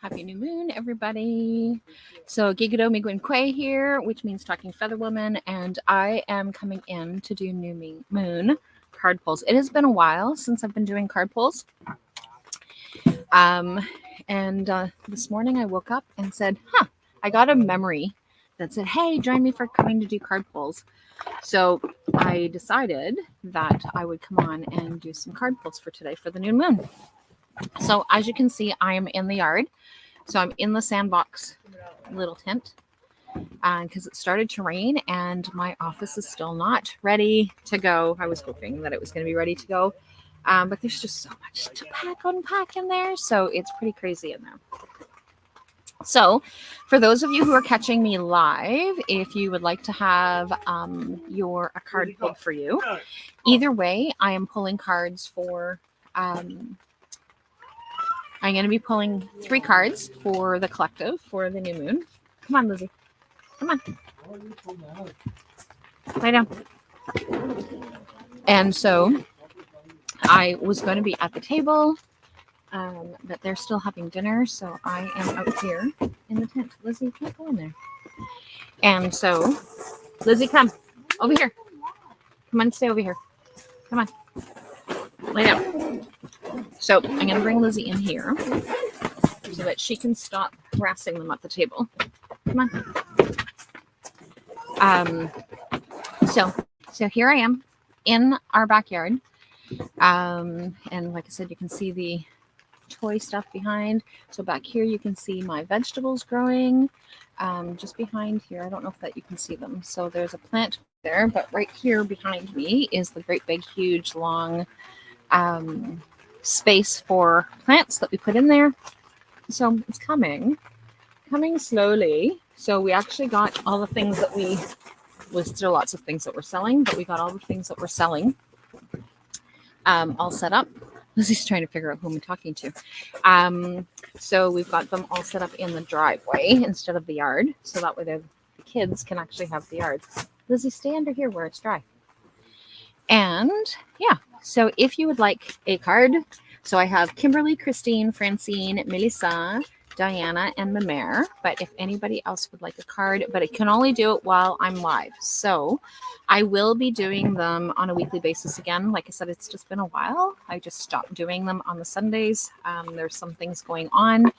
Happy new moon, everybody. So Gigodo Migwin Kwe here, which means talking feather woman, and I am coming in to do new moon card pulls. It has been a while since I've been doing card pulls. And this morning I woke up and said, I got a memory that said, hey, join me for coming to do card pulls. So I decided that I would come on and do some card pulls for today for the new moon. So as you can see, I am in the yard. So I'm in the sandbox little tent because it started to rain and my office is still not ready to go. I was hoping that it was going to be ready to go, but there's just so much to unpack in there. So it's pretty crazy in there. So for those of you who are catching me live, if you would like to have a card pulled for you, either way, I am pulling cards for... I'm going to be pulling 3 cards for the collective for the new moon. Come on, Lizzie. Come on. Lie down. And so I was going to be at the table, but they're still having dinner. So I am out here in the tent. Lizzie, you can't go in there. And so, Lizzie, come over here. Come on, stay over here. Come on. Lay down. So I'm going to bring Lizzie in here so that she can stop harassing them at the table. Come on. So here I am in our backyard. And like I said, you can see the toy stuff behind. So back here, you can see my vegetables growing just behind here. I don't know if that you can see them. So there's a plant there, but right here behind me is the great big, huge, long space for plants that we put in there. So it's coming slowly. So we actually got all the things that was still lots of things that we're selling, but we got all the things that we're selling all set up. Lizzie's trying to figure out who I'm talking to. So we've got them all set up in the driveway instead of the yard. So that way the kids can actually have the yard. Lizzie, stay under here where it's dry. And yeah, so if you would like a card, so I have Kimberly, Christine, Francine, Melissa, Diana, and Mamere. But if anybody else would like a card, but it can only do it while I'm live. So I will be doing them on a weekly basis again. Like I said, it's just been a while. I just stopped doing them on the Sundays. There's some things going on,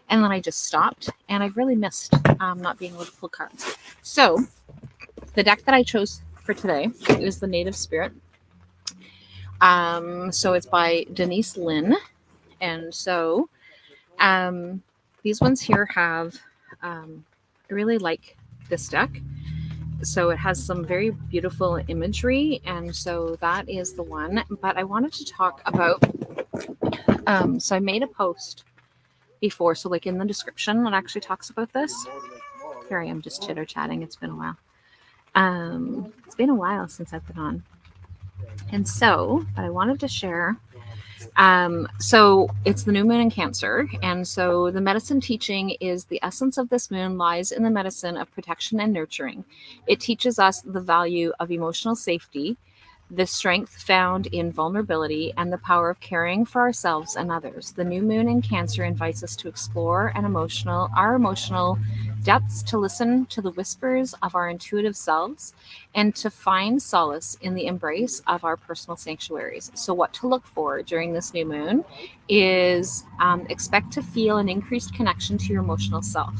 and then I just stopped. And I've really missed not being able to pull cards. So the deck that I chose for today is the Native Spirit. So it's by Denise Lynn. And so these ones here have, I really like this deck. So it has some very beautiful imagery. And so that is the one. But I wanted to talk about, so I made a post before. So like in the description, it actually talks about this. Here I am just chitter chatting. It's been a while. It's been a while since I've been on. And so, but I wanted to share, so it's the new moon in Cancer. And so the medicine teaching is the essence of this moon lies in the medicine of protection and nurturing. It teaches us the value of emotional safety, the strength found in vulnerability, and the power of caring for ourselves and others. The new moon in Cancer invites us to explore our emotional depths, to listen to the whispers of our intuitive selves, and to find solace in the embrace of our personal sanctuaries. So what to look for during this new moon is expect to feel an increased connection to your emotional self.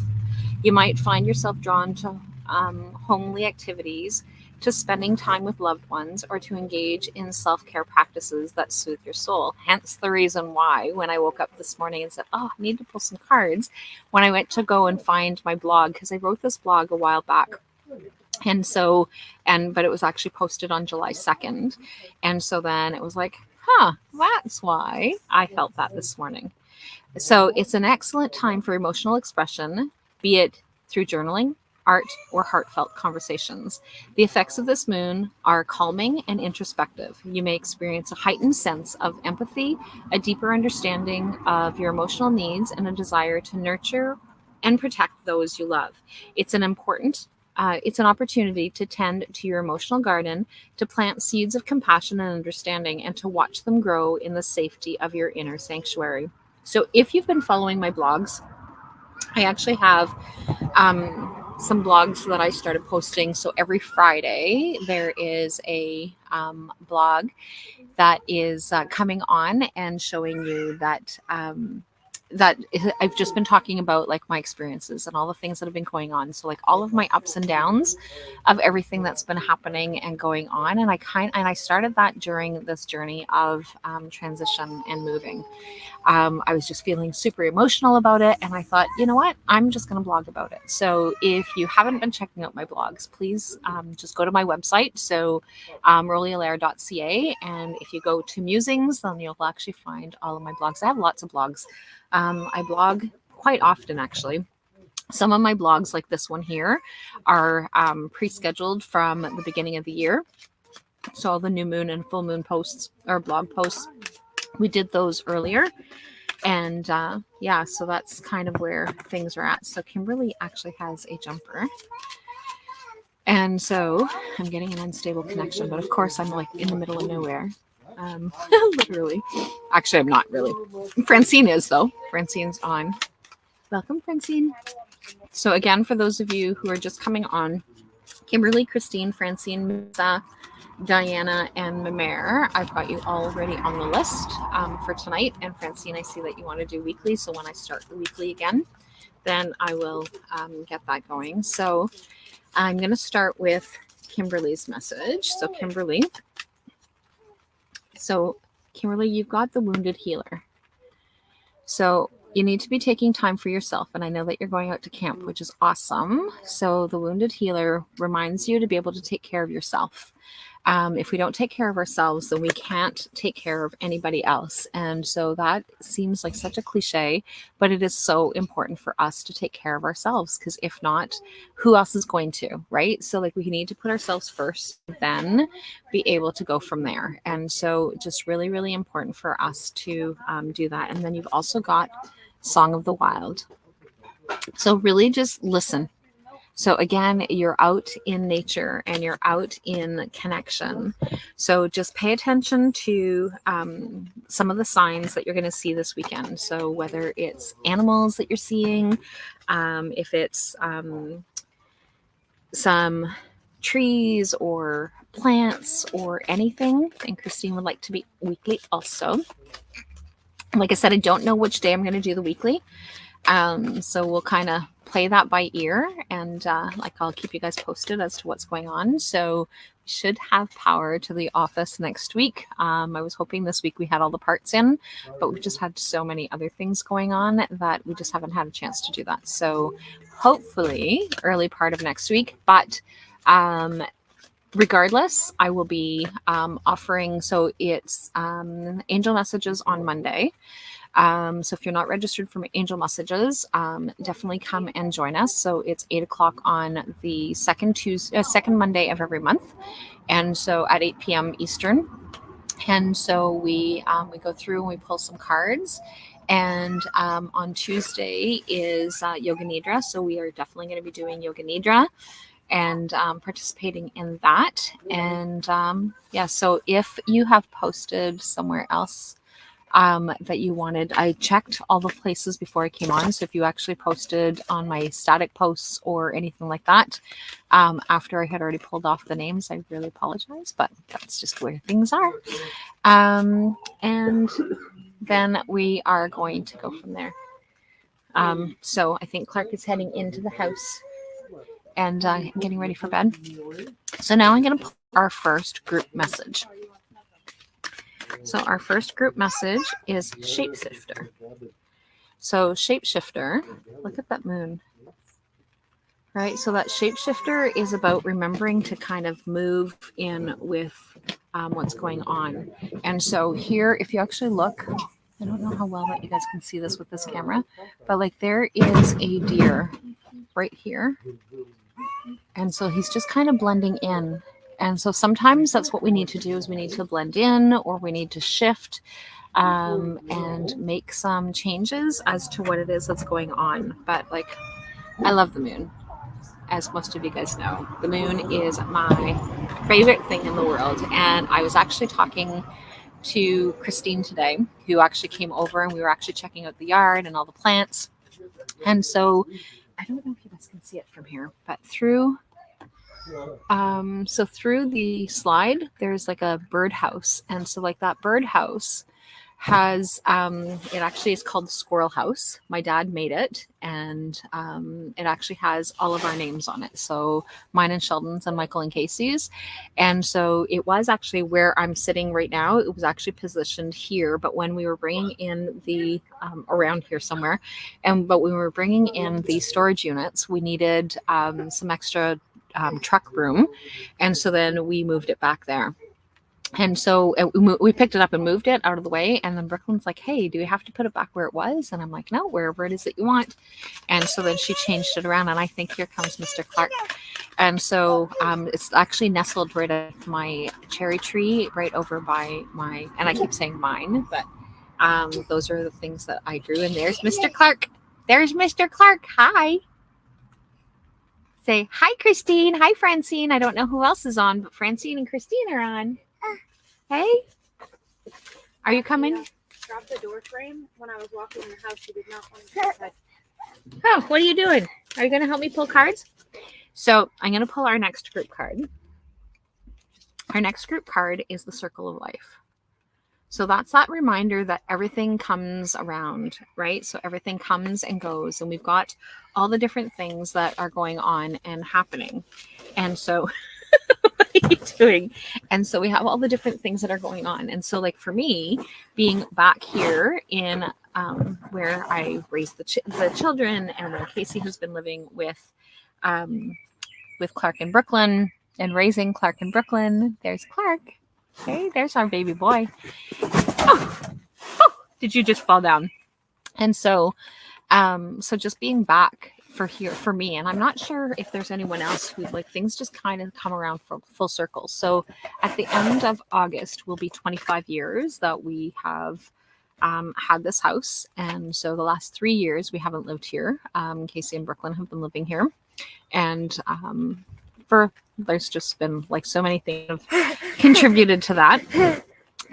You might find yourself drawn to homely activities, to spending time with loved ones, or to engage in self-care practices that soothe your soul. Hence the reason why when I woke up this morning and said, I need to pull some cards, when I went to go and find my blog, because I wrote this blog a while back. And so, but it was actually posted on July 2nd. And so then it was like, that's why I felt that this morning. So it's an excellent time for emotional expression, be it through journaling, art, or heartfelt conversations. The effects of this moon are calming and introspective. You may experience a heightened sense of empathy, a deeper understanding of your emotional needs, and a desire to nurture and protect those you love. It's an opportunity to tend to your emotional garden, to plant seeds of compassion and understanding, and to watch them grow in the safety of your inner sanctuary. So if you've been following my blogs, I actually have some blogs that I started posting. So every Friday there is a blog that is coming on and showing you that I've just been talking about like my experiences and all the things that have been going on. So like all of my ups and downs of everything that's been happening and going on. And I started that during this journey of transition and moving. I was just feeling super emotional about it. And I thought, you know what? I'm just going to blog about it. So if you haven't been checking out my blogs, please just go to my website. So rolialaire.ca. And if you go to musings, then you'll actually find all of my blogs. I have lots of blogs. I blog quite often, actually. Some of my blogs, like this one here, are pre-scheduled from the beginning of the year. So all the new moon and full moon posts or blog posts, we did those earlier. And yeah, so that's kind of where things are at. So Kimberly actually has a jumper. And so I'm getting an unstable connection, but of course I'm like in the middle of nowhere. Literally. Actually, I'm not really. Francine is, though. Francine's on. Welcome, Francine. So again, for those of you who are just coming on, Kimberly, Christine, Francine, Misa, Diana, and Mamere, I've got you already on the list for tonight. And Francine, I see that you want to do weekly. So when I start the weekly again, then I will get that going. So I'm going to start with Kimberly's message. So Kimberly, you've got the wounded healer. So you need to be taking time for yourself. And I know that you're going out to camp, which is awesome. So the wounded healer reminds you to be able to take care of yourself. If we don't take care of ourselves, then we can't take care of anybody else. And so that seems like such a cliche, but it is so important for us to take care of ourselves, because if not, who else is going to, right? So like we need to put ourselves first, then be able to go from there. And so just really, really important for us to do that. And then you've also got Song of the Wild. So really just listen. So again, you're out in nature and you're out in connection. So just pay attention to some of the signs that you're going to see this weekend. So whether it's animals that you're seeing, if it's some trees or plants or anything. And Christine would like to be weekly also. Like I said, I don't know which day I'm going to do the weekly. So we'll kind of play that by ear, and like I'll keep you guys posted as to what's going on. So we should have power to the office next week. I was hoping this week we had all the parts in, but we've just had so many other things going on that we just haven't had a chance to do that. So hopefully early part of next week, but regardless, I will be offering, so it's angel messages on Monday. So if you're not registered for Angel Messages, definitely come and join us. So it's 8:00 on the second Monday of every month. And so at 8 p.m. Eastern. And so we go through and we pull some cards. And on Tuesday is Yoga Nidra. So we are definitely going to be doing Yoga Nidra and participating in that. And yeah, so if you have posted somewhere else that you wanted, I checked all the places before I came on. So if you actually posted on my static posts or anything like that, after I had already pulled off the names, I really apologize, but that's just where things are. And then we are going to go from there. So I think Clark is heading into the house and getting ready for bed. So now I'm going to pull our first group message. So our first group message is Shapeshifter. So Shapeshifter, look at that moon, right? So that Shapeshifter is about remembering to kind of move in with what's going on. And so here, if you actually look, I don't know how well that you guys can see this with this camera, but like there is a deer right here. And so he's just kind of blending in. And so sometimes that's what we need to do, is we need to blend in, or we need to shift and make some changes as to what it is that's going on. But like, I love the moon, as most of you guys know. The moon is my favorite thing in the world. And I was actually talking to Christine today, who actually came over, and we were actually checking out the yard and all the plants. And so I don't know if you guys can see it from here, but through the slide, there's like a birdhouse. And so like that birdhouse has it actually is called the Squirrel House. My dad made it, and it actually has all of our names on it. So mine and Sheldon's and Michael and Casey's. And so it was actually where I'm sitting right now. It was actually positioned here, but when we were bringing in the around here somewhere, but when we were bringing in the storage units, we needed some extra truck room, and so then we moved it back there. And so we picked it up and moved it out of the way. And then Brooklyn's like, hey, do we have to put it back where it was? And I'm like, no, wherever it is that you want. And so then she changed it around. And I think here comes Mr. Clark. And so it's actually nestled right at my cherry tree, right over by and I keep saying mine, but those are the things that I grew. And there's Mr. Clark. There's Mr. Clark. Hi. Say, hi, Christine. Hi, Francine. I don't know who else is on, but Francine and Christine are on. Hey, are you coming? Dropped the door frame when I was walking in the house. She did not want to go inside. Oh, what are you doing? Are you going to help me pull cards? So I'm going to pull our next group card. Our next group card is the Circle of Life. So that's that reminder that everything comes around, right? So everything comes and goes, and we've got all the different things that are going on and happening. And so what are you doing? And so we have all the different things that are going on. And so like for me, being back here in where I raised the children, and where Casey has been living with Clark and Brooklyn, and raising Clark and Brooklyn. There's Clark. Okay, there's our baby boy. Oh, did you just fall down? And so just being back for me, and I'm not sure if there's anyone else who like things just kind of come around full circle. So at the end of August will be 25 years that we have had this house, and so the last 3 years we haven't lived here. Casey and Brooklyn have been living here, and there's just been like so many things have contributed to that.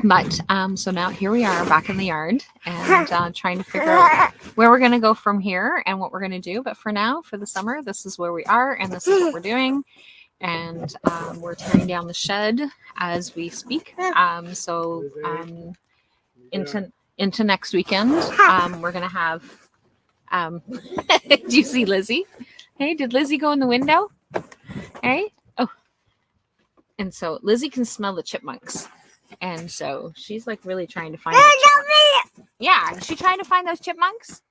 But so now here we are back in the yard, and trying to figure out where we're going to go from here and what we're going to do. But for now, for the summer, this is where we are, and this is what we're doing. And we're tearing down the shed as we speak. Into next weekend, we're going to have. Do you see Lizzie? Hey, did Lizzie go in the window? Hey, oh. And so Lizzie can smell the chipmunks. And so she's like really trying to find yeah, is she trying to find those chipmunks?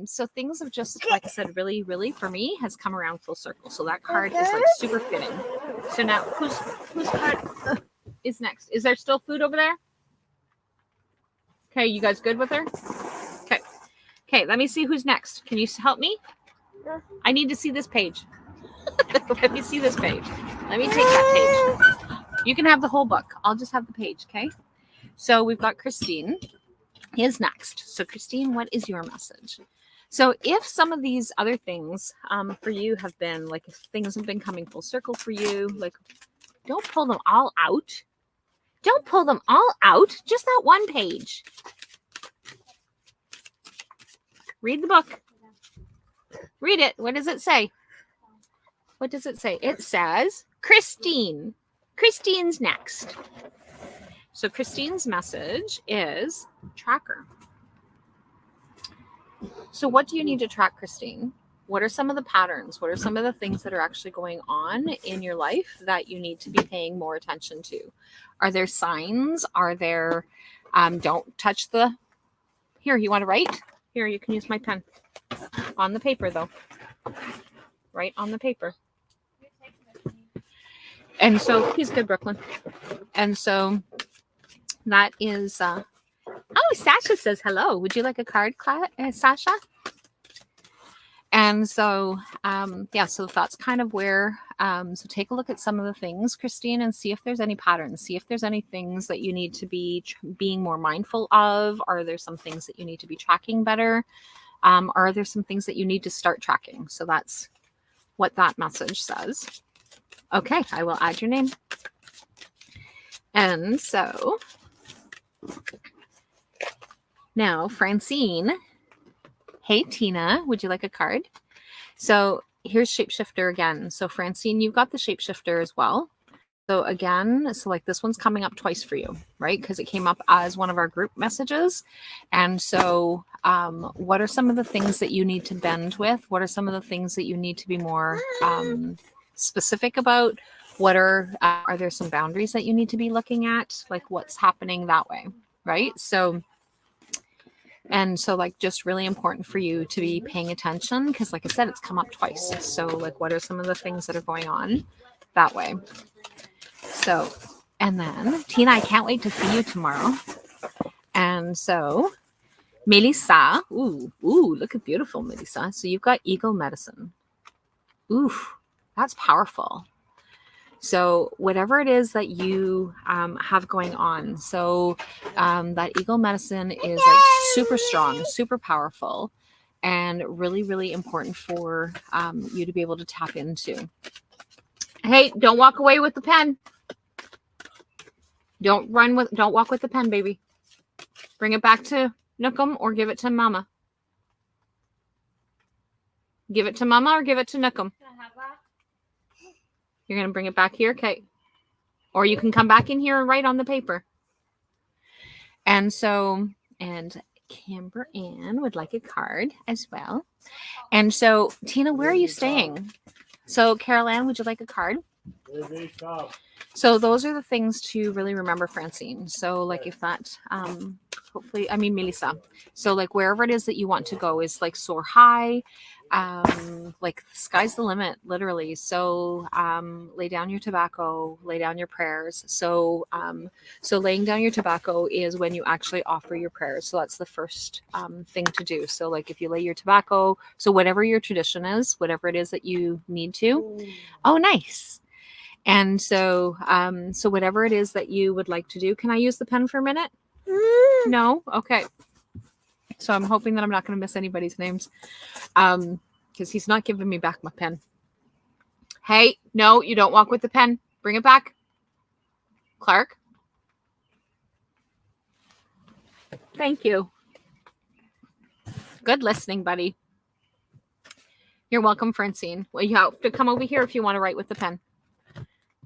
So things have just, like I said, really, really for me has come around full circle. So that card is like super fitting. So now whose card is next? Is there still food over there? Okay, you guys good with her? Okay, let me see who's next. Can you help me? I need to see this page. Let me see this page. Let me take that page. You can have the whole book. I'll just have the page, okay? So we've got Christine is next. So Christine, what is your message? So if some of these other things for you have been, like if things have been coming full circle for you, like don't pull them all out. Don't pull them all out. Just that one page. Read the book. Read it. What does it say? What does it say? It says Christine. Christine's next. So Christine's message is tracker. So what do you need to track, Christine? What are some of the patterns? What are some of the things that are actually going on in your life that you need to be paying more attention to? Are there signs? Are there, don't touch the, here, you want to write? Here, you can use my pen. On the paper though. Right on the paper. And so he's good, Brooklyn. And so that is, oh, Sasha says hello. Would you like a card, Sasha? And so, so that's kind of where, so take a look at some of the things, Christine, and see if there's any patterns. See if there's any things that you need to be being more mindful of. Are there some things that you need to be tracking better? Are there some things that you need to start tracking? So that's what that message says. Okay, I will add your name. And so now, Francine. Hey, Tina, would you like a card? So here's shapeshifter again. So Francine, you've got the shapeshifter as well. So again, so like this one's coming up twice for you, right? Because it came up as one of our group messages. And so what are some of the things that you need to bend with? What are some of the things that you need to be more specific about? What are there some boundaries that you need to be looking at? Like what's happening that way, right? So like just really important for you to be paying attention because like I said, it's come up twice. So like what are some of the things that are going on that way? So, and then Tina, I can't wait to see you tomorrow. And so Melissa, ooh, look at beautiful Melissa. So you've got eagle medicine. Ooh, that's powerful. So whatever it is that you have going on, so that eagle medicine is like super strong, super powerful, and really, really important for you to be able to tap into. Hey, don't walk away with the pen. Don't walk with the pen, baby. Bring it back to Nookum or give it to Mama. Give it to Mama or give it to Nookum. You're going to bring it back here? Okay. Or you can come back in here and write on the paper. And so, and Kimber Ann would like a card as well. And so, Tina, where are you staying? So, Carol Ann, would you like a card? So those are the things to really remember, Francine. So like if that, hopefully, I mean, Melissa. So like wherever it is that you want to go is like soar high, like sky's the limit, literally. So lay down your tobacco, lay down your prayers. So laying down your tobacco is when you actually offer your prayers. So that's the first thing to do. So like if you lay your tobacco, so whatever your tradition is, whatever it is that you need to. Oh, nice. And so, so whatever it is that you would like to do, can I use the pen for a minute? No? Okay. So I'm hoping that I'm not going to miss anybody's names. Because he's not giving me back my pen. Hey, no, you don't walk with the pen. Bring it back. Clark. Thank you. Good listening, buddy. You're welcome, Francine. Well, you have to come over here if you want to write with the pen.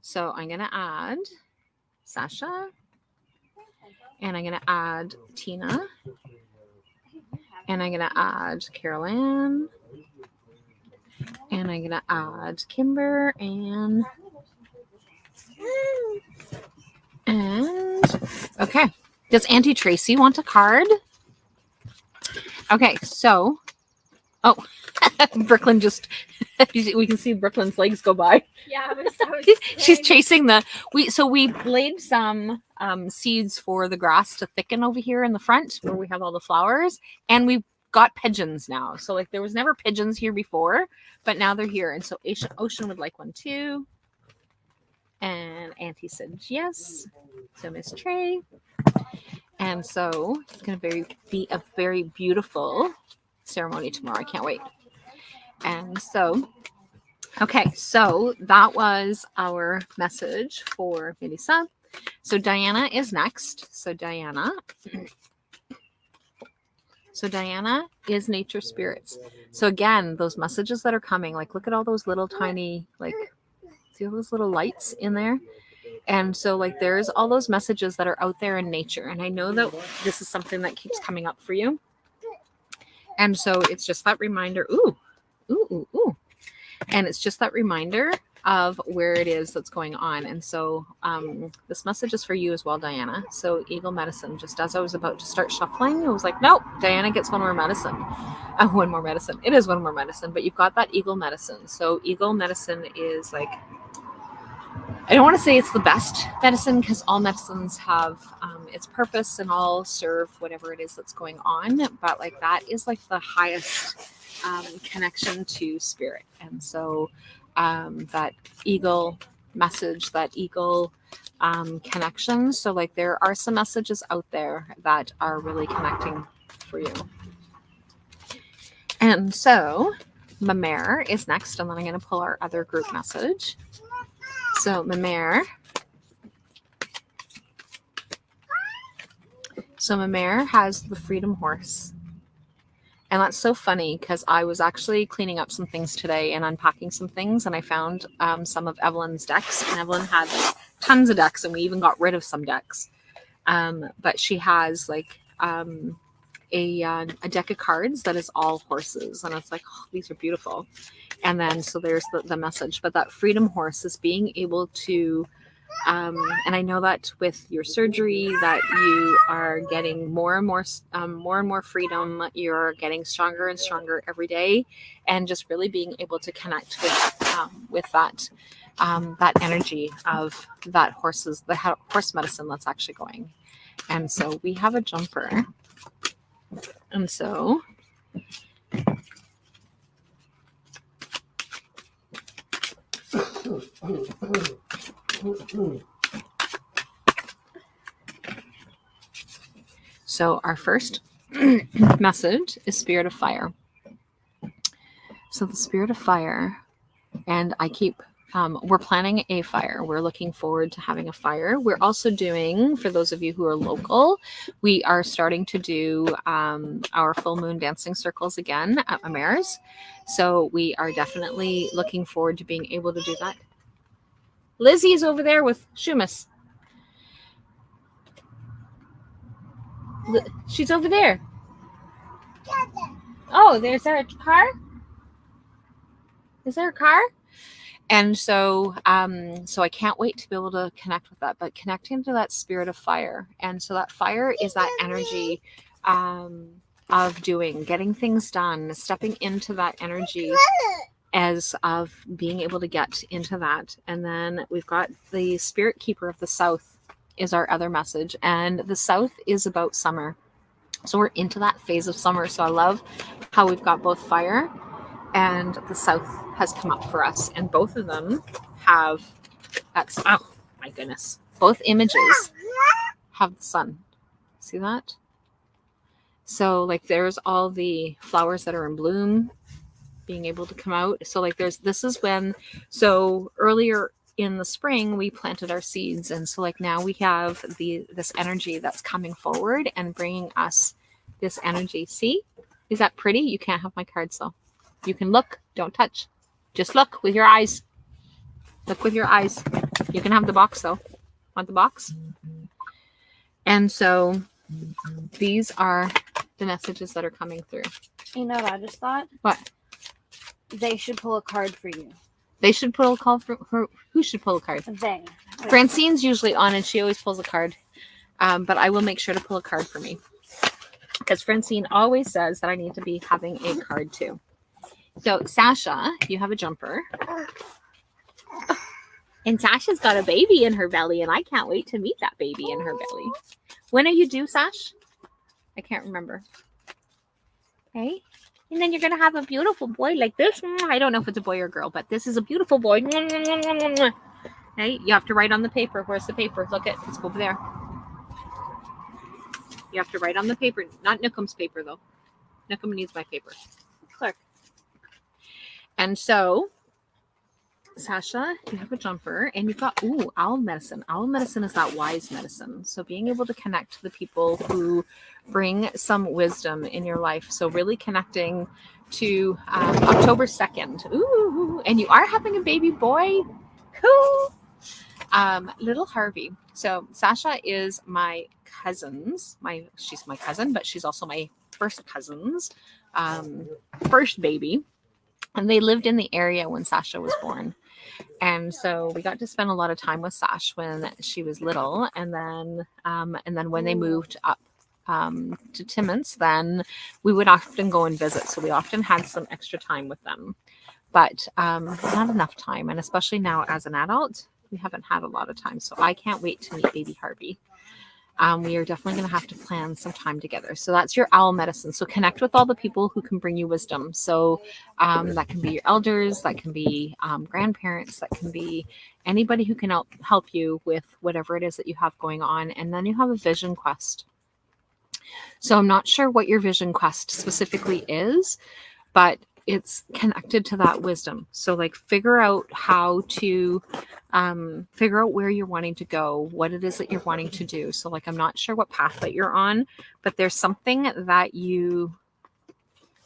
So I'm going to add Sasha. And I'm going to add Tina. And I'm going to add Carol Ann. And I'm going to add Kimber and okay. Does Auntie Tracy want a card? Okay, so Brooklyn just we can see Brooklyn's legs go by. Yeah, she's chasing we laid some seeds for the grass to thicken over here in the front where we have all the flowers, and we've got pigeons now. So like there was never pigeons here before, but now they're here. And so Ocean would like one too. And Auntie said yes. So Miss Trey. And so it's going to be a very beautiful ceremony tomorrow. I can't wait. And so, okay, so that was our message for Melissa. So Diana is next. So Diana is nature spirits. So again, those messages that are coming, like look at all those little tiny, like see all those little lights in there? And so like there's all those messages that are out there in nature. And I know that this is something that keeps coming up for you. And so it's just that reminder, ooh. And it's just that reminder of where it is that's going on. And so this message is for you as well, Diana. So eagle medicine, just as I was about to start shuffling, I was like, nope, Diana gets one more medicine. One more medicine. It is one more medicine, but you've got that eagle medicine. So eagle medicine is like, I don't want to say it's the best medicine because all medicines have its purpose and all serve whatever it is that's going on. But like that is like the highest connection to spirit. And so that eagle message, that eagle connection. So like there are some messages out there that are really connecting for you. And so Mamere is next, and then I'm going to pull our other group message. So Mamere. So Mamere has the freedom horse. And that's so funny because I was actually cleaning up some things today and unpacking some things, and I found some of Evelyn's decks. And Evelyn had like tons of decks, and we even got rid of some decks. But she has like a deck of cards that is all horses, and it's like, oh, these are beautiful. And then so there's the message, but that freedom horse is being able to and I know that with your surgery that you are getting more and more freedom. You're getting stronger and stronger every day, and just really being able to connect with that that energy of that horse medicine that's actually going. And so we have a jumper, and so so our first message is spirit of fire. So the spirit of fire, and I keep we're planning a fire. We're looking forward to having a fire. We're also doing, for those of you who are local, we are starting to do our full moon dancing circles again at Mamare's. So we are definitely looking forward to being able to do that. Lizzie is over there with Shumas. She's over there. Oh, there's there a car? Is there a car? And so so I can't wait to be able to connect with that, but connecting to that spirit of fire. And so that fire is that energy of doing, getting things done, stepping into that energy as of being able to get into that. And then we've got the spirit keeper of the south is our other message. And the south is about summer. So we're into that phase of summer. So I love how we've got both fire and the south has come up for us, and both of them have that's oh my goodness, both images have the sun. See that? So like there's all the flowers that are in bloom being able to come out. So like this is when, so earlier in the spring we planted our seeds, and so like now we have this energy that's coming forward and bringing us this energy. See, is that pretty? You can't have my cards though. You can look, don't touch. Just look with your eyes. Look with your eyes. You can have the box though. Want the box? And so these are the messages that are coming through. You know what I just thought? What? They should pull a card for you. They should pull a card for her. Who should pull a card? They. Francine's usually on and she always pulls a card. But I will make sure to pull a card for me. Because Francine always says that I need to be having a card too. So, Sasha, you have a jumper. And Sasha's got a baby in her belly, and I can't wait to meet that baby in her belly. When are you due, Sash? I can't remember. Okay. And then you're going to have a beautiful boy like this. I don't know if it's a boy or a girl, but this is a beautiful boy. Okay. You have to write on the paper. Where's the paper? Look at it's over there. You have to write on the paper. Not Nookum's paper, though. Nookum needs my paper. Clark. And so, Sasha, you have a jumper, and you've got, owl medicine. Owl medicine is that wise medicine. So being able to connect to the people who bring some wisdom in your life. So really connecting to October 2nd. Ooh, and you are having a baby boy. Cool. Little Harvey. So Sasha is my cousin's, she's my cousin, but she's also my first cousin's first baby. And they lived in the area when Sasha was born. And so we got to spend a lot of time with Sash when she was little. And then when they moved up to Timmins, then we would often go and visit. So we often had some extra time with them, but not enough time. And especially now as an adult, we haven't had a lot of time. So I can't wait to meet baby Harvey. We are definitely going to have to plan some time together. So that's your owl medicine. So connect with all the people who can bring you wisdom. So that can be your elders, that can be grandparents, that can be anybody who can help you with whatever it is that you have going on. And then you have a vision quest. So I'm not sure what your vision quest specifically is, but it's connected to that wisdom. So like figure out how to figure out where you're wanting to go, what it is that you're wanting to do. So like I'm not sure what path that you're on, but there's something that you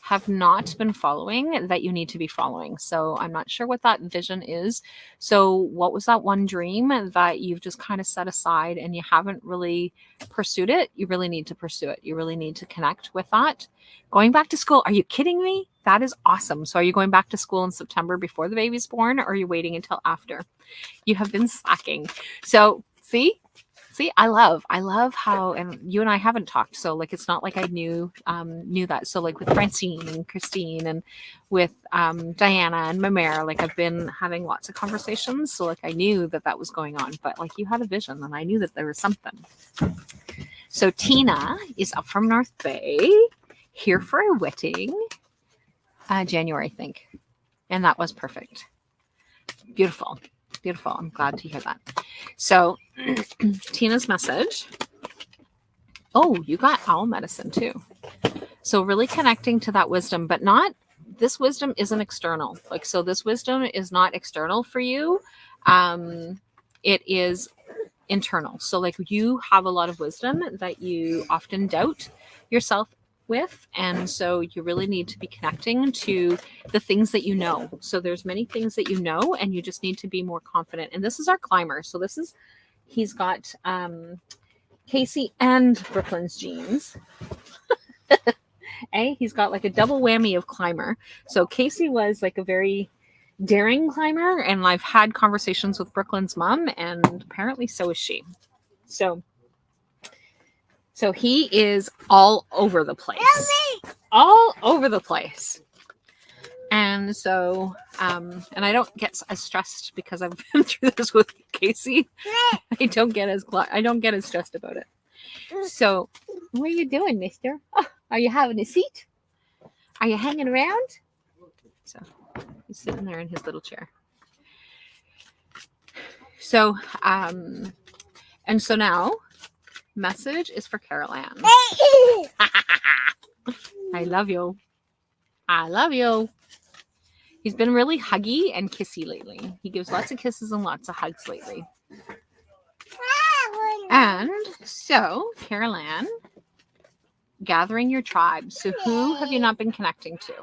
have not been following that you need to be following. So I'm not sure what that vision is. So what was that one dream that you've just kind of set aside and you haven't really pursued it? You really need to pursue it. You really need to connect with that. Going back to school. Are you kidding me? That is awesome. So are you going back to school in September before the baby's born, or are you waiting until after? You have been slacking. So see, I love how, and you and I haven't talked, so like it's not like I knew that. So like with Francine and Christine and with Diana and Mamere, like I've been having lots of conversations, so like I knew that was going on, but like you had a vision and I knew that there was something. So Tina is up from North Bay, here for a wedding, January, I think, and that was perfect. Beautiful. I'm glad to hear that. So Tina's message. Oh, you got owl medicine too. So really connecting to that wisdom, but not, this wisdom isn't external. Like, so this wisdom is not external for you. It is internal. So like you have a lot of wisdom that you often doubt yourself with, and so you really need to be connecting to the things that you know. So there's many things that you know, and you just need to be more confident. And this is our climber. So this is, he's got Casey and Brooklyn's genes. He's got like a double whammy of climber. So Casey was like a very daring climber, and I've had conversations with Brooklyn's mom, and apparently so is she. So he is all over the place. All over the place. And so, and I don't get as stressed because I've been through this with Casey. I don't get as stressed about it. So, what are you doing, mister? Oh, are you having a seat? Are you hanging around? So, he's sitting there in his little chair. So, and so now, message is for Carol Ann. I love you. He's been really huggy and kissy lately. He gives lots of kisses and lots of hugs lately. And so, Carol Ann, gathering your tribe. So who have you not been connecting to?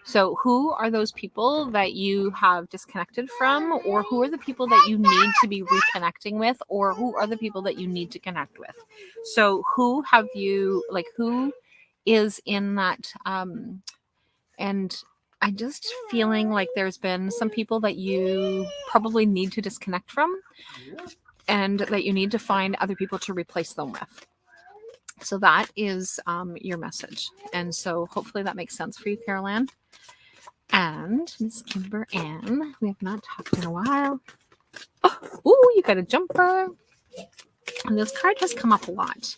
So who are those people that you have disconnected from, or who are the people that you need to be reconnecting with, or who are the people that you need to connect with? So who have you, like, who is in that, and I'm just feeling like there's been some people that you probably need to disconnect from, and that you need to find other people to replace them with. So that is your message. And so hopefully that makes sense for you, Carol Ann. And Miss Kimber Ann, we have not talked in a while. Oh, you got a jumper. And this card has come up a lot.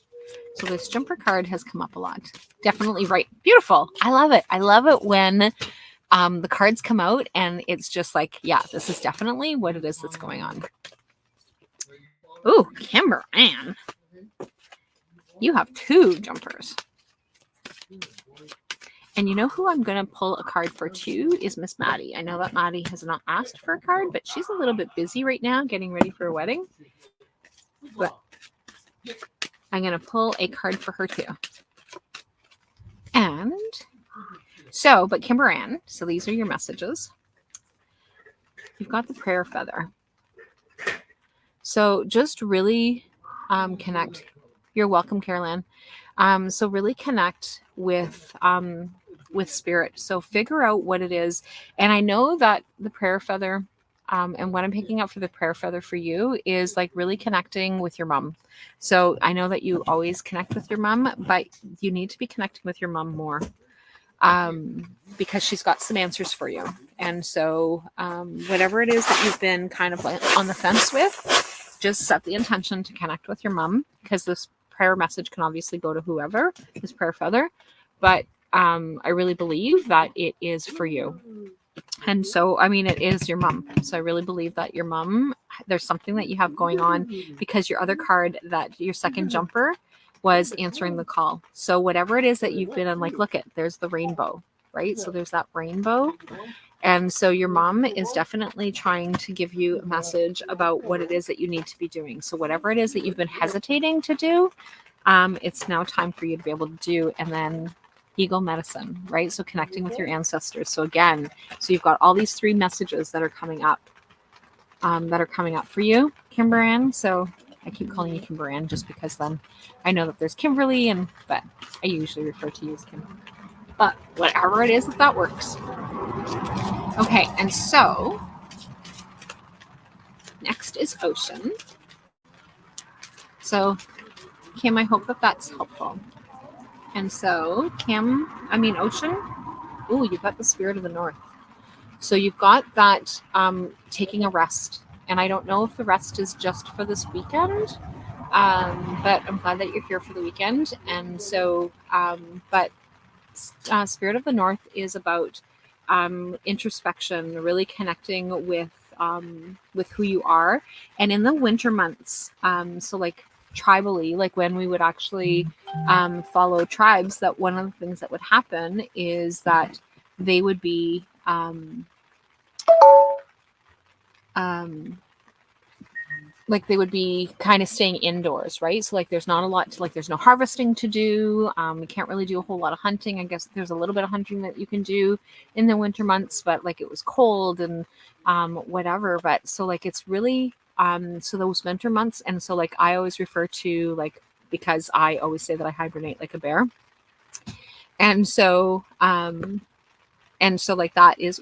So this jumper card has come up a lot. Definitely right. Beautiful. I love it. I love it when the cards come out and it's just like, yeah, this is definitely what it is that's going on. Oh, Kimber Ann. You have 2 jumpers. And you know who I'm going to pull a card for too is Miss Maddie. I know that Maddie has not asked for a card, but she's a little bit busy right now getting ready for a wedding. But I'm going to pull a card for her too. And so, but Kimber Ann, so these are your messages. You've got the prayer feather. So just really connect. You're welcome, Carol Ann. So really connect with spirit. So figure out what it is. And I know that the prayer feather, and what I'm picking up for the prayer feather for you is like really connecting with your mom. So I know that you always connect with your mom, but you need to be connecting with your mom more, because she's got some answers for you. And so whatever it is that you've been kind of like on the fence with, just set the intention to connect with your mom, because this prayer message can obviously go to whoever, this prayer feather, but I really believe that it is for you. And so, I mean, it is your mom. So I really believe that your mom, there's something that you have going on, because your other card, that your second jumper, was answering the call. So whatever it is that you've been on, like, look at, there's the rainbow, right? So there's that rainbow. And so your mom is definitely trying to give you a message about what it is that you need to be doing. So whatever it is that you've been hesitating to do, it's now time for you to be able to do. And then ego medicine, right? So connecting with your ancestors. So again, so you've got all these 3 messages that are coming up for you, Kimberan. So I keep calling you Kimberan just because then I know that there's Kimberly, but I usually refer to you as Kim. But whatever it is, that works. Okay, and so next is Ocean. So Kim, I hope that that's helpful. And so Ocean. Ooh, you've got the Spirit of the North. So you've got that taking a rest. And I don't know if the rest is just for this weekend, but I'm glad that you're here for the weekend. And so, Spirit of the North is about introspection, really connecting with who you are. And in the winter months, so like tribally, like when we would actually follow tribes, that one of the things that would happen is that they would be like they would be kind of staying indoors, right? So like there's not a lot to, like there's no harvesting to do. We can't really do a whole lot of hunting. I guess there's a little bit of hunting that you can do in the winter months, but like it was cold and whatever. But so like it's really so those winter months, and so like I always refer to, like, because I always say that I hibernate like a bear. And so like that is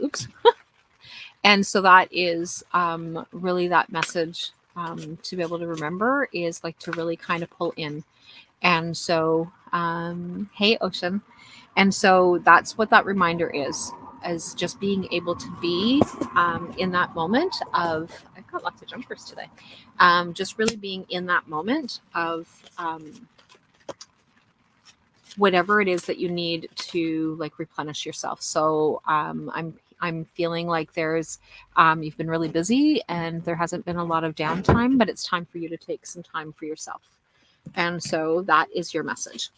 and so that is really that message to be able to remember, is like to really kind of pull in. And so hey Ocean. And so that's what that reminder is just being able to be in that moment of, I've got lots of jumpers today, just really being in that moment of whatever it is that you need to like replenish yourself. So I'm feeling like there's you've been really busy and there hasn't been a lot of downtime, but it's time for you to take some time for yourself. And so that is your message.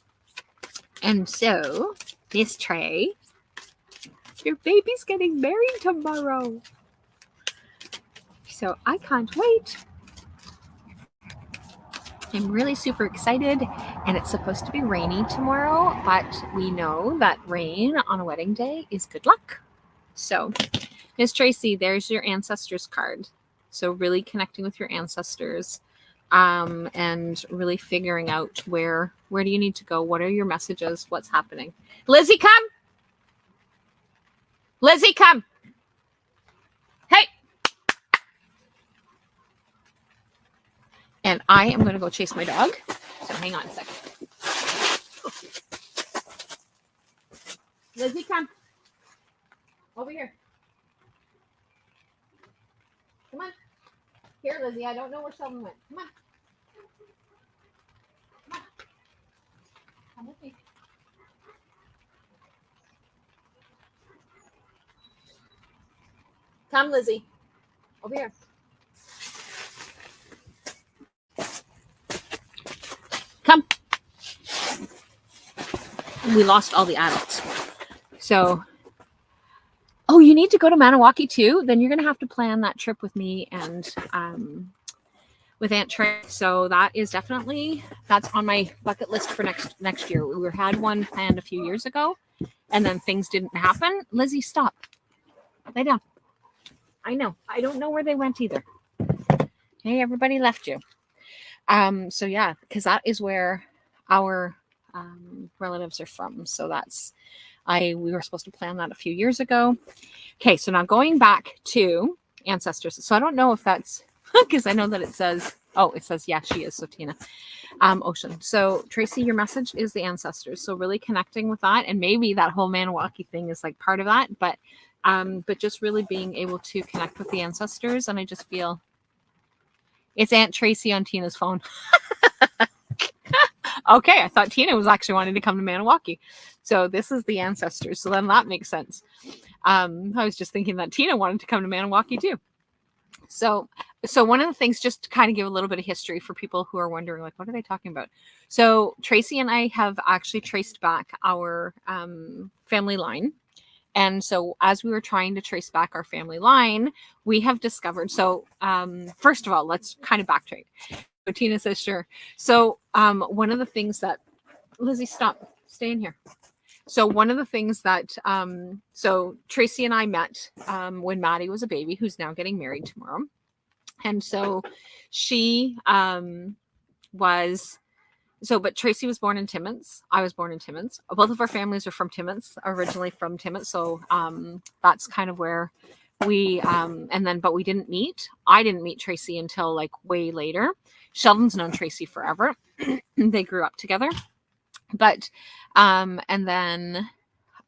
And so this Trey, your baby's getting married tomorrow. So I can't wait. I'm really super excited, and it's supposed to be rainy tomorrow, but we know that rain on a wedding day is good luck. So, Miss Tracy, there's your ancestors card. So really connecting with your ancestors, and really figuring out where do you need to go? What are your messages? What's happening? Lizzie, come! Lizzie, come! Hey! And I am going to go chase my dog. So hang on a second. Lizzie, come. Over here. Come on. Here, Lizzie. I don't know where Sheldon went. Come on. Come on. Come with me. Come, Lizzie. Over here. Come. We lost all the adults. So, oh, you need to go to Maniwaki too? Then you're going to have to plan that trip with me and with Aunt Trey. So that is definitely, that's on my bucket list for next year. We had one planned a few years ago, and then things didn't happen. Lizzie, stop. Lay down. I know. I don't know where they went either. Hey, everybody left you. So yeah, because that is where our relatives are from. So that's, we were supposed to plan that a few years ago. Okay, so now going back to ancestors. So I don't know if that's, because I know that it says, yeah, she is. So Tina, Ocean. So Tracy, your message is the ancestors. So really connecting with that, and maybe that whole Maniwaki thing is like part of that, but just really being able to connect with the ancestors. And I just feel it's Aunt Tracy on Tina's phone. Okay, I thought Tina was actually wanting to come to Maniwaki. So this is the ancestors. So then that makes sense. I was just thinking that Tina wanted to come to Maniwaki too. So one of the things, just to kind of give a little bit of history for people who are wondering, like, what are they talking about? So Tracy and I have actually traced back our family line. And so as we were trying to trace back our family line, we have discovered, so first of all, let's kind of backtrack. So Tina says, sure. So one of the things that, Lizzie, stop, stay in here. So one of the things that so Tracy and I met when Maddie was a baby, who's now getting married tomorrow. And so she was but Tracy was born in Timmins. I was born in Timmins. Both of our families are from Timmins, originally from Timmins. So that's kind of where we but we didn't meet. I didn't meet Tracy until like way later. Sheldon's known Tracy forever. They grew up together. But and then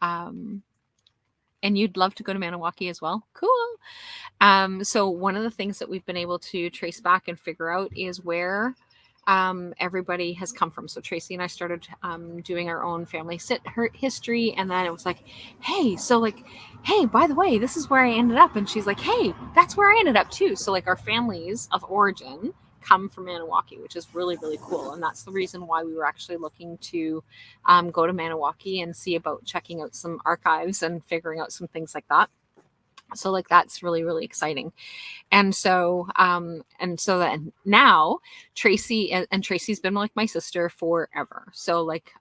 and you'd love to go to Maniwaki as well. Cool. So one of the things that we've been able to trace back and figure out is where everybody has come from. So Tracy and I started doing our own family history, and then it was like, hey, by the way, this is where I ended up. And she's like, hey, that's where I ended up too. So like our families of origin come from Maniwaki, which is really, really cool. And that's the reason why we were actually looking to go to Maniwaki and see about checking out some archives and figuring out some things like that. So like that's really, really exciting. And so then now Tracy's been like my sister forever. So like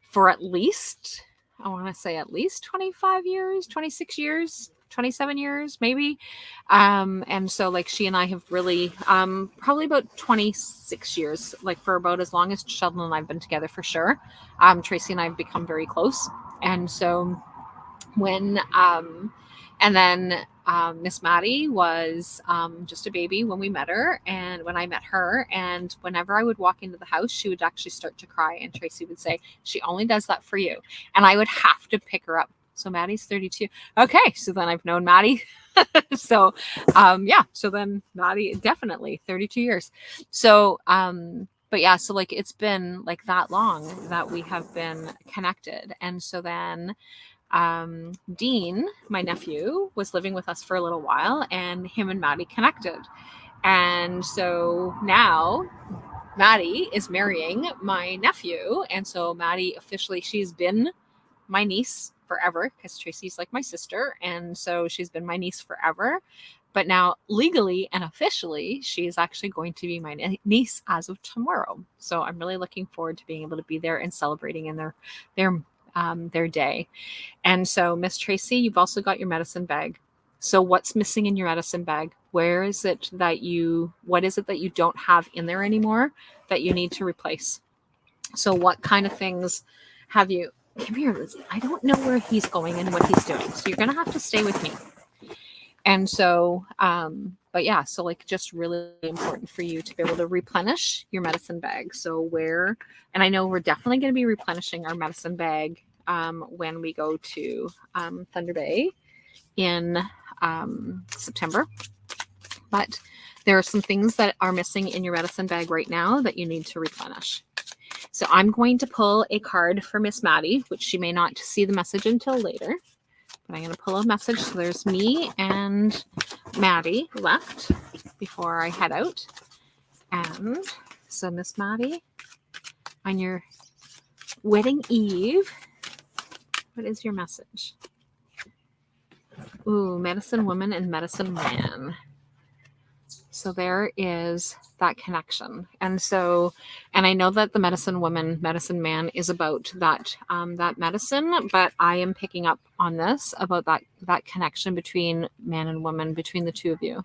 for at least, I want to say at least 25 years, 26 years, 27 years, maybe. And so like she and I have really, probably about 26 years, like for about as long as Sheldon and I've been together for sure. Tracy and I have become very close. And so when, and then Miss Maddie was just a baby when we met her, and when I met her, and whenever I would walk into the house, she would actually start to cry, and Tracy would say, she only does that for you. And I would have to pick her up. So Maddie's 32. Okay, so then I've known Maddie. So so then Maddie, definitely 32 years. So but yeah, so like it's been like that long that we have been connected. And so then Dean, my nephew, was living with us for a little while, and him and Maddie connected. And so now Maddie is marrying my nephew. And so Maddie officially, she's been my niece forever because Tracy's like my sister. And so she's been my niece forever. But now legally and officially, she's actually going to be my niece as of tomorrow. So I'm really looking forward to being able to be there and celebrating in their day. And so Miss Tracy, you've also got your medicine bag. So what's missing in your medicine bag? What is it that you don't have in there anymore that you need to replace? So what kind of things have you? Come here, Lizzie. I don't know where he's going and what he's doing. So you're going to have to stay with me. And so, but yeah, so like just really important for you to be able to replenish your medicine bag. So and I know we're definitely going to be replenishing our medicine bag when we go to Thunder Bay in September. But there are some things that are missing in your medicine bag right now that you need to replenish. So I'm going to pull a card for Miss Maddie, which she may not see the message until later. But I'm going to pull a message. So there's me and Maddie left before I head out. And so Miss Maddie, on your wedding eve, what is your message? Ooh, medicine woman and medicine man. So there is that connection. And I know that the medicine woman, medicine man is about that medicine, but I am picking up on this about that connection between man and woman, between the two of you.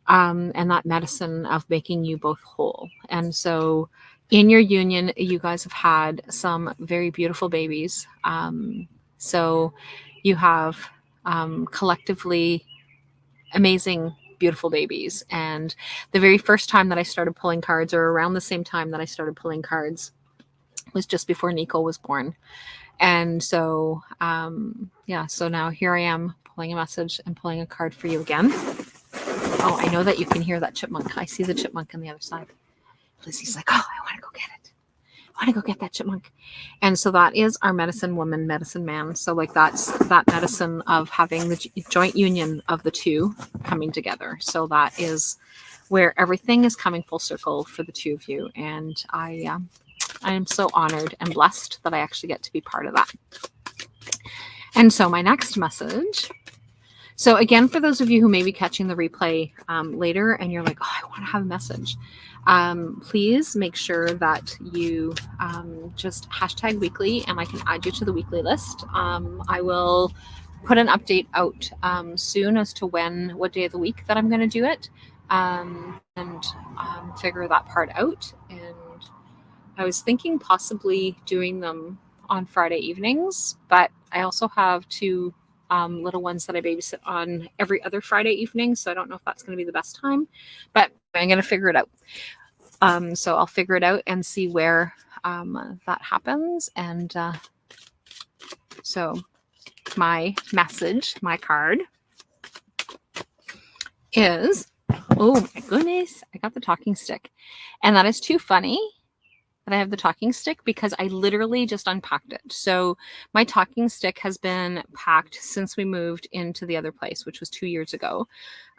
And that medicine of making you both whole. And so in your union, you guys have had some very beautiful babies. So you have collectively amazing, beautiful babies. And the very first time that I started pulling cards, or around the same time that I started pulling cards, was just before Nico was born. And so, so now here I am pulling a message and pulling a card for you again. Oh, I know that you can hear that chipmunk. I see the chipmunk on the other side. Lizzie's like, oh, I want to go get it. I want to go get that chipmunk. And so that is our medicine woman, medicine man. So like that's that medicine of having the joint union of the two coming together. So that is where everything is coming full circle for the two of you. And I am so honored and blessed that I actually get to be part of that. And so my next message. So again, for those of you who may be catching the replay later and you're like, oh, I want to have a message, please make sure that you just hashtag weekly and I can add you to the weekly list. I will put an update out soon as to what day of the week that I'm going to do it, and figure that part out. And I was thinking possibly doing them on Friday evenings, but I also have two little ones that I babysit on every other Friday evening. So I don't know if that's going to be the best time, but I'm going to figure it out. So I'll figure it out and see where that happens. And so my message, my card is, oh my goodness, I got the talking stick. And that is too funny that I have the talking stick because I literally just unpacked it. So my talking stick has been packed since we moved into the other place, which was 2 years ago.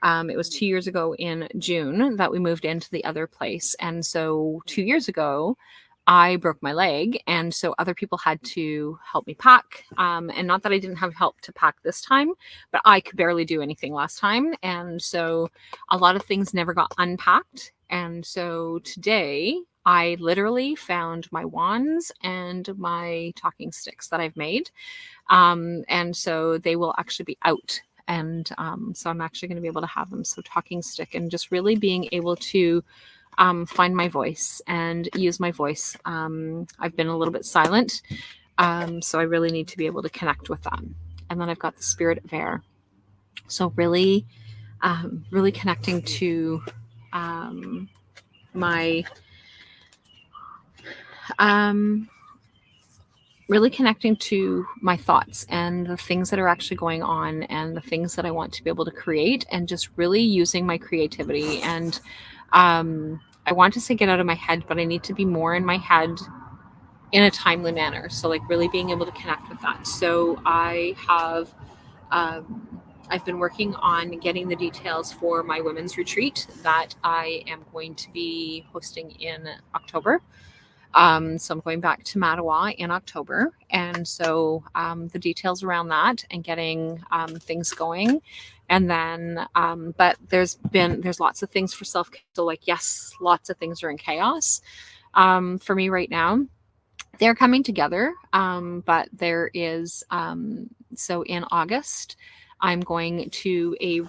It was 2 years ago in June that we moved into the other place. And so 2 years ago, I broke my leg. And so other people had to help me pack. And not that I didn't have help to pack this time, but I could barely do anything last time. And so a lot of things never got unpacked. And so today, I literally found my wands and my talking sticks that I've made. And so they will actually be out. And so I'm actually going to be able to have them. So talking stick and just really being able to find my voice and use my voice. I've been a little bit silent. So I really need to be able to connect with that. And then I've got the spirit of air. So really, really connecting to my really connecting to my thoughts and the things that are actually going on and the things that I want to be able to create and just really using my creativity. And I want to say get out of my head, but I need to be more in my head in a timely manner. So like really being able to connect with that. So I've been working on getting the details for my women's retreat that I am going to be hosting in October. So I'm going back to Mattawa in October. And so the details around that and getting things going. And then, but there's lots of things for self-care. So like, yes, lots of things are in chaos for me right now. They're coming together. But there is, so in August, I'm going to a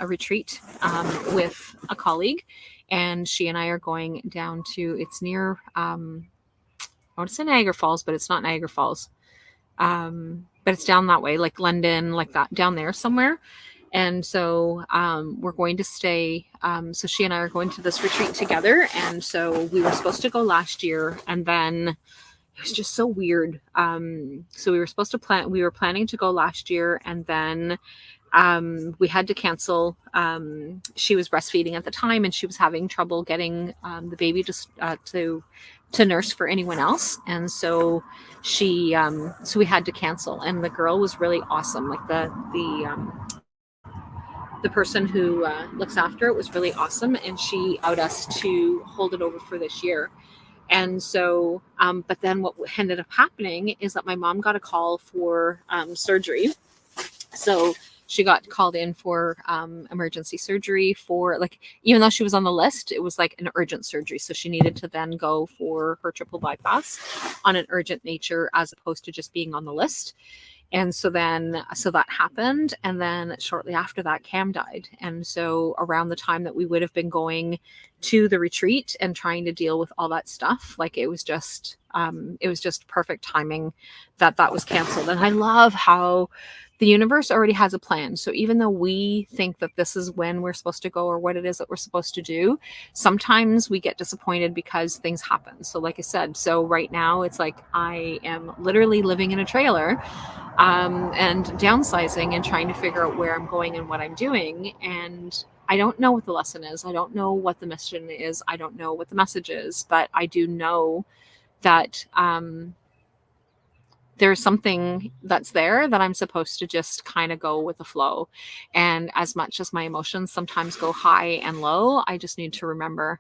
retreat with a colleague. And she and I are going down to, it's near, I want to say Niagara Falls, but it's not Niagara Falls. But it's down that way, like London, like that, down there somewhere. And so we're going to stay. So she and I are going to this retreat together. And so we were supposed to go last year. And then it was just so weird. So we were planning to go last year. And then we had to cancel. She was breastfeeding at the time and she was having trouble getting the baby to nurse for anyone else. And so so we had to cancel, and the girl was really awesome. Like the person who looks after it was really awesome. And she allowed us to hold it over for this year. And so, but then what ended up happening is that my mom got a call for surgery. So she got called in for emergency surgery for, like, even though she was on the list, it was like an urgent surgery. So she needed to then go for her triple bypass on an urgent nature as opposed to just being on the list. And so that happened. And then shortly after that, Cam died. And so around the time that we would have been going to the retreat and trying to deal with all that stuff, like it was just perfect timing that was canceled. And I love how the universe already has a plan. So even though we think that this is when we're supposed to go or what it is that we're supposed to do, sometimes we get disappointed because things happen. So like I said, so right now it's like I am literally living in a trailer and downsizing and trying to figure out where I'm going and what I'm doing. And I don't know what the lesson is. I don't know what the mission is. I don't know what the message is, but I do know that there's something that's there that I'm supposed to just kind of go with the flow. And as much as my emotions sometimes go high and low, I just need to remember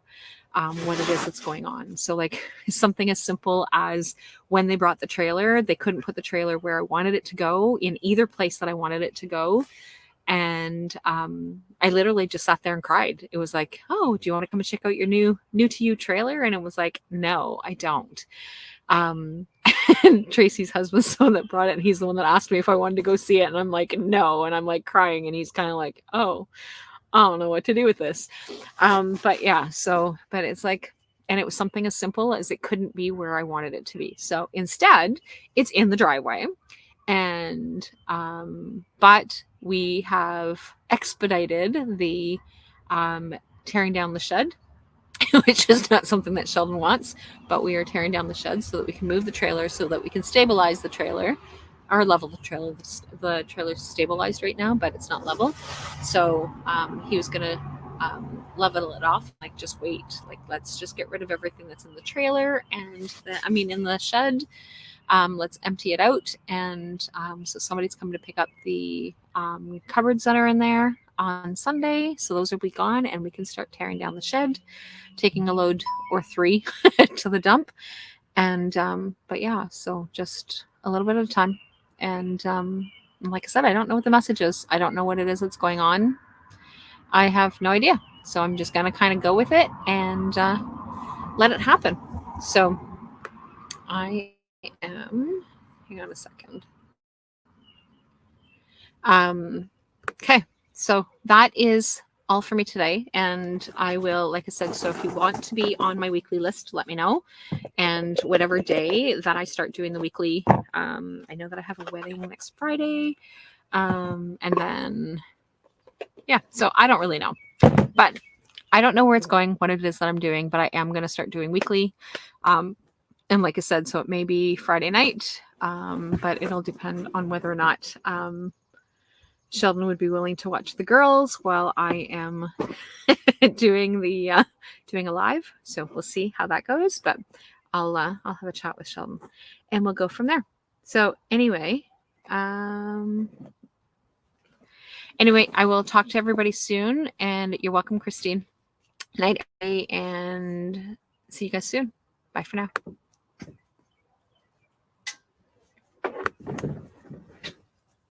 what it is that's going on. So like something as simple as when they brought the trailer, they couldn't put the trailer where I wanted it to go in either place that I wanted it to go. And I literally just sat there and cried. It was like, oh, do you want to come and check out your new to you trailer? And it was like, no, I don't. Um, and Tracy's husband's the one that brought it, and he's the one that asked me if I wanted to go see it, and I'm like, no, and I'm like crying, and he's kind of like, oh, I don't know what to do with this. But yeah, so, but it's like, and it was something as simple as it couldn't be where I wanted it to be. So instead, it's in the driveway. And, but we have expedited the tearing down the shed, which is not something that Sheldon wants, but we are tearing down the shed so that we can move the trailer, so that we can stabilize the trailer or level the trailer. The trailer's stabilized right now, but it's not level. So he was gonna level it off, like just wait, like let's just get rid of everything that's in the trailer and in the shed. Let's empty it out, and so somebody's coming to pick up the cupboards that are in there on Sunday. So those will be gone, and we can start tearing down the shed, taking a load or 3 to the dump. And but yeah, so just a little bit at a time. And like I said, I don't know what the message is. I don't know what it is that's going on. I have no idea. So I'm just gonna kind of go with it and let it happen. So I am. Hang on a second. Okay, so that is all for me today, and I will, like I said, so if you want to be on my weekly list, let me know. And whatever day that I start doing the weekly, I know that I have a wedding next Friday, and then yeah, so I don't really know, but I don't know where it's going, what it is that I'm doing, but I am going to start doing weekly. And like I said, so it may be Friday night, but it'll depend on whether or not Sheldon would be willing to watch the girls while I am doing a live. So we'll see how that goes, but I'll have a chat with Sheldon, and we'll go from there. So anyway, I will talk to everybody soon, and you're welcome, Christine. Night, and see you guys soon. Bye for now.